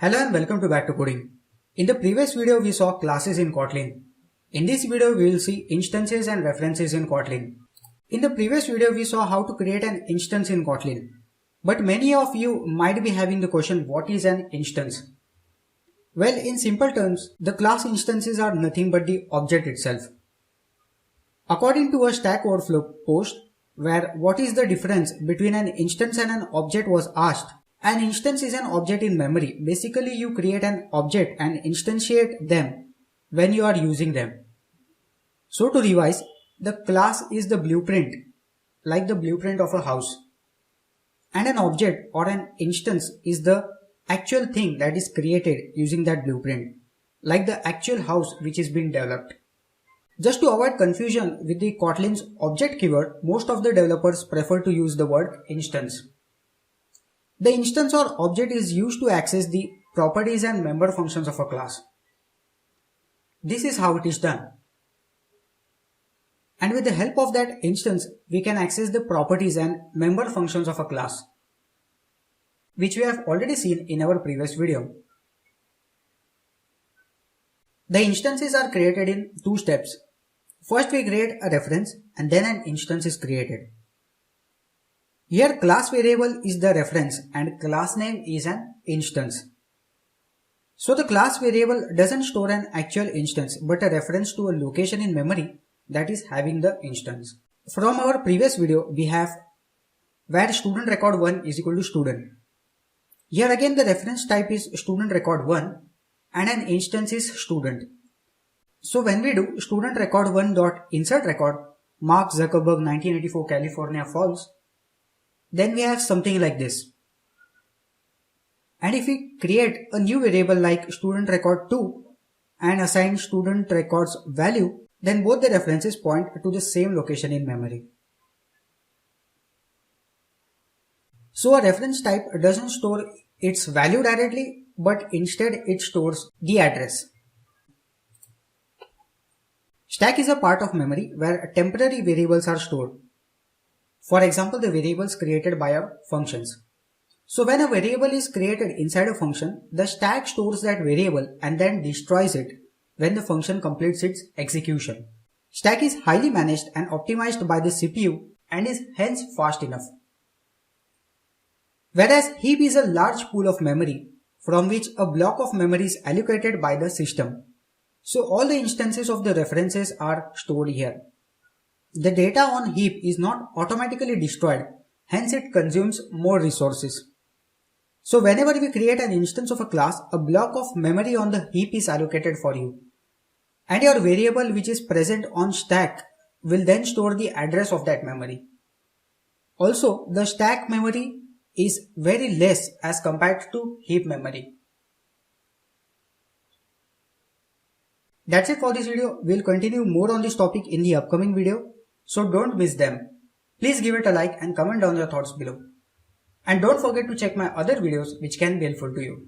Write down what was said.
Hello and welcome to Back to Coding. In the previous video we saw classes in Kotlin. In this video we will see instances and references in Kotlin. In the previous video we saw how to create an instance in Kotlin. But many of you might be having the question, what is an instance? Well, in simple terms, the class instances are nothing but the object itself. According to a Stack Overflow post where what is the difference between an instance and an object was asked, an instance is an object in memory. Basically, you create an object and instantiate them when you are using them. So to revise, the class is the blueprint, like the blueprint of a house. And an object or an instance is the actual thing that is created using that blueprint, like the actual house which is being developed. Just to avoid confusion with the Kotlin's object keyword, most of the developers prefer to use the word instance. The instance or object is used to access the properties and member functions of a class. This is how it is done. And with the help of that instance, we can access the properties and member functions of a class, which we have already seen in our previous video. The instances are created in two steps. First we create a reference and then an instance is created. Here class variable is the reference and class name is an instance. So the class variable doesn't store an actual instance but a reference to a location in memory that is having the instance. From our previous video we have where student record 1 is equal to student. Here again the reference type is student record 1 and an instance is student. So when we do student record 1 dot insert record Mark Zuckerberg 1984 California false, then we have something like this. And if we create a new variable like student record 2 and assign student records value, then both the references point to the same location in memory. So a reference type doesn't store its value directly, but instead it stores the address. Stack is a part of memory where temporary variables are stored. For example, the variables created by our functions. So when a variable is created inside a function, the stack stores that variable and then destroys it when the function completes its execution. Stack is highly managed and optimized by the CPU and is hence fast enough. Whereas heap is a large pool of memory from which a block of memory is allocated by the system. So all the instances of the references are stored here. The data on heap is not automatically destroyed, hence it consumes more resources. So whenever we create an instance of a class, a block of memory on the heap is allocated for you. And your variable which is present on stack will then store the address of that memory. Also, the stack memory is very less as compared to heap memory. That's it for this video. We'll continue more on this topic in the upcoming video, so don't miss them. Please give it a like and comment down your thoughts below. And don't forget to check my other videos which can be helpful to you.